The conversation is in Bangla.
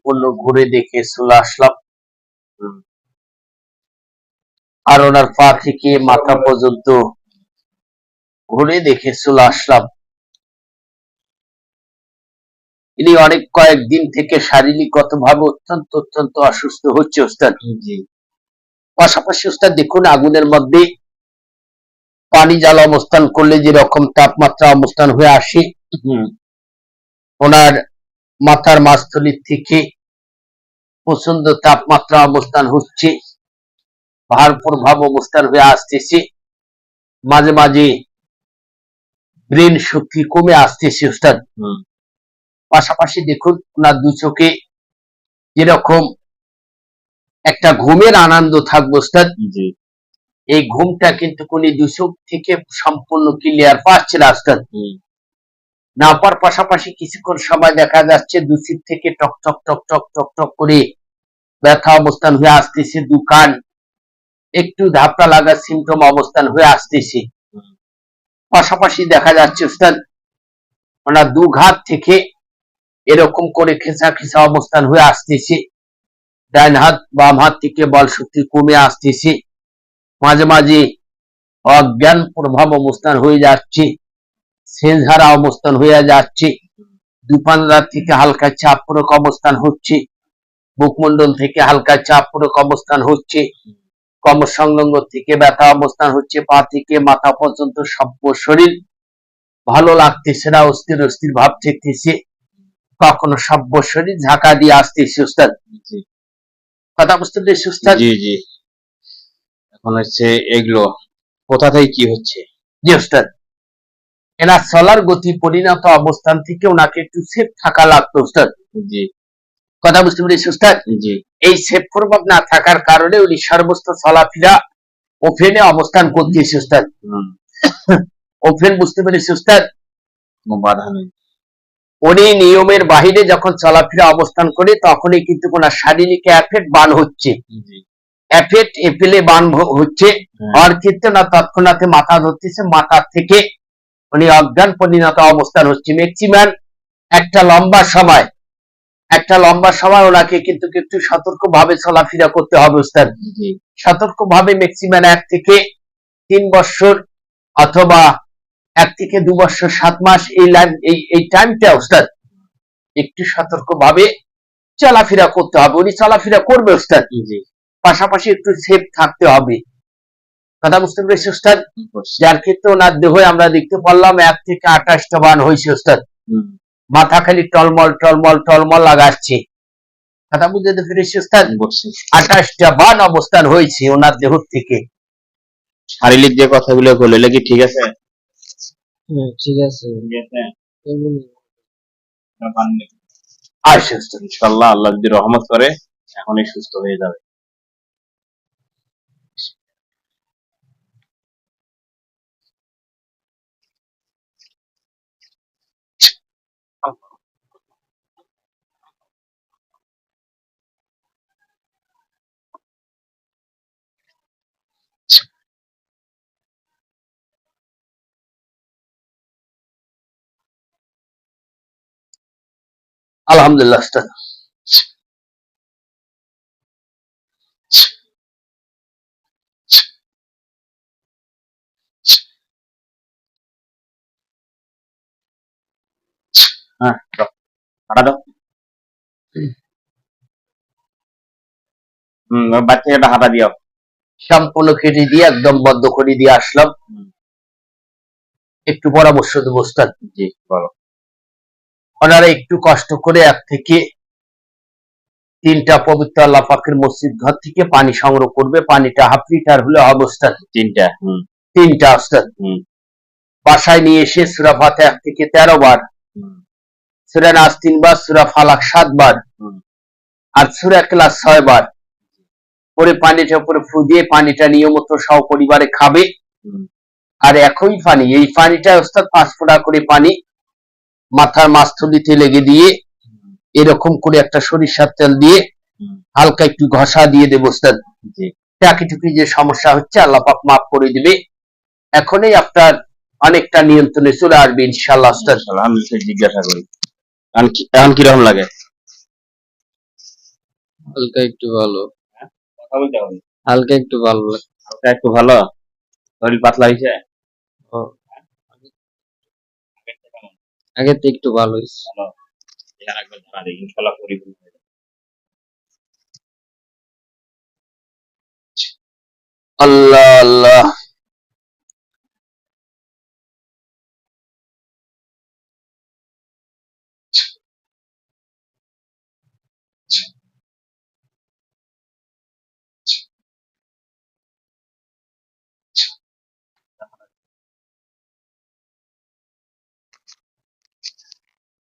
সম্পূর্ণ ঘুরে দেখে চলে আসলাম। আর ওনার পা থেকে মাথা পর্যন্ত ঘুরে দেখে চলে আসলাম। ইনি অনেক কয়েকদিন থেকে শারীরিকগত ভাবে অত্যন্ত অসুস্থ হচ্ছে ওস্তাদ। পাশাপাশি ওস্তাদ দেখুন, আগুনের মধ্যে পানি জ্বালা অবস্থান করলে যেরকম তাপমাত্রা অবস্থান হয়ে আসে, ওনার মাথার মাঝথলির থেকে প্রচন্ড তাপমাত্রা অবস্থান হচ্ছে, ভারপুর ভাব অবস্থান হয়ে আসতেছে, মাঝে মাঝে ব্রেন শক্তি কমে আসতেছে ওস্তাদ। পাশাপাশি দেখুন, ওনার দু চোখে যেরকম একটা ঘুমের আনন্দ থাকবে ওস্তাদ, এই ঘুমটা কিন্তু উনি দু চোখ থেকে সম্পূর্ণ ক্লিয়ার পাচ্ছে না ওস্তাদ। না পার পাশাপাশি কিছুক্ষণ সময় দেখা যাচ্ছে দু সিট থেকে টক টক টক টক টক টক করে ব্যথা অবস্থান হয়ে আসতেছে, দু কান একটু ধাপটা লাগার সিমটম অবস্থান হয়ে আসতেছে। পাশাপাশি দেখা যাচ্ছে ওস্তাদ, ওনার দু ঘাত থেকে এরকম করে খেঁচা খেঁচা অবস্থান হয়ে আসতেছে, ডাইন হাত বাম হাত থেকে বল শক্তি কমে আসতেছে, মাঝে মাঝে অজ্ঞান প্রভাব অবস্থান হয়ে যাচ্ছে, সেন্সারা অবস্থান হয়ে যাচ্ছে, দুপান্ডা থেকে হালকা চাপ পূরক অবস্থান হচ্ছে, মুখমন্ডল থেকে হালকা চাপ পূরক অবস্থান হচ্ছে, কমর সংলগ্ন থেকে ব্যথা অবস্থান হচ্ছে, পা থেকে মাথা পর্যন্ত সভ্য শরীর ভালো লাগতেছে না, অস্থির অস্থির ভাব থাকতেছে, কখনো সভ্য শরীর ঝাঁকা দিয়ে আসতেছে ওস্তাদ। কথা বুঝতে পেরেছি ওস্তাদ? জি জি। এখন হচ্ছে এগুলো কোথা থেকে কি হচ্ছে? জি ওস্তাদ, এনার চলার গতি পরিণত অবস্থান থেকে ওনাকে একটু সেফ থাকা লাগতো ওস্তাদ। জি। কথা বুঝতে পেরেছি ওস্তাদ? জি। এই সেফ প্রভাব না থাকার কারণে উনি সর্বস্ত চলাফেরা ওপেনে অবস্থান করতেছে ওস্তাদ। ওপেন বুঝতে পেরেছি ওস্তাদ? বাধা নেই। উনি নিয়মের বাহিরে যখন চলাফেরা অবস্থান করে তখনই কিন্তু ওনার শারীরিক এফেক্ট বান হচ্ছে, এফেক্ট এপেলে বান হচ্ছে, আর ক্ষেত্রে না তৎক্ষণাৎ মাথা ধরতেছে, মাথা থেকে উনি অজ্ঞান পরিণত অবস্থান হচ্ছে। ম্যাক্সিমাম একটা লম্বা সময় ওনাকে কিন্তু একটু সতর্ক ভাবে চলাফেরা করতে হবে ওস্তাদ। সতর্ক ভাবে ম্যাক্সিমাম 1 থেকে 3 বছর অথবা 1 থেকে 2 বছর 7 মাস এই টাইমটা ওস্তাদ একটু সতর্ক ভাবে চলাফেরা করতে হবে। উনি চলাফেরা করবে ওস্তাদ, পাশাপাশি একটু সেফ থাকতে হবে। কথা বুঝতে পেরেছি ওস্তাদ? যার ক্ষেত্রে ওনার দেহে আমরা দেখতে পারলাম 1 থেকে 28টা বান হয়েছে ওস্তাদ, মাথা খালি টলমল টলমল টলমল লাগাচ্ছে। কথা বুঝতে পেরেছি ওস্তাদ? 28টা বান অবস্থান হয়েছে ওনার দেহ থেকে। শারীরিক যে কথাগুলো বললে কি ঠিক আছে? ঠিক আছে। আচ্ছা ইনশাআল্লাহ, আল্লাহ যদি রহমত করে এখনই সুস্থ হয়ে যাবে। আলহামদুলিল্লাহ ওস্তাদ। হ্যাঁ, হাঁটা দাও। বাচ্চাকে হাঁটা দিও। সম্পূর্ণ কেটে দিয়ে একদম বদ্ধ করে দিয়ে আসলাম। একটু পরামর্শ দেব ওস্তাদ। জি বলো। ওনারা একটু কষ্ট করে 1 থেকে 3টা পবিত্র আল্লাহ পাকের মসজিদ ঘর থেকে পানি সংগ্রহ করবে। পানিটা হাফ লিটার হলে হবে ওস্তাদ। 3টা ওস্তাদ। বাসায় নিয়ে এসে সূরা ফাতিহা 1 থেকে 13 বার, সূরা নাস 3 বার, সূরা ফালাক 7 বার আর সূরা ইখলাস 6 বার পরে পানিটার উপরে ফু দিয়ে পানিটা নিয়মিত সহপরিবারে খাবে। আর একই পানি, এই পানিটা ওস্তাদ 5 ফোঁটা করে পানি মাথার মাঝথলিতে লেগে দিয়ে এরকম করে একটা সরিষার তেল দিয়ে হালকা একটু ঘষা দিয়ে দেব ওস্তাদ। টাকিটুকি যে সমস্যা হচ্ছে আল্লাহ পাক মাফ করে দিবে, এখনই আপনার অনেকটা নিয়ন্ত্রণে চলে আসবে ইনশাআল্লাহ ওস্তাদ। আলহামদুলিল্লাহ। জিজ্ঞাসা করি এখন কিরকম লাগে? হালকা একটু ভালো। কথা বলতে হবে। হালকা একটু ভালো লাগে। হালকা একটু ভালো, শরীর পাতলা হয়েছে। ও, আগের থেকে একটু ভালো হয়েছে। ভালো, এটা রাখবেন ধরা দিই, ইনশাল্লাহ পরিপূর্ণ হয়ে যাবে। আল্লাহ আল্লাহ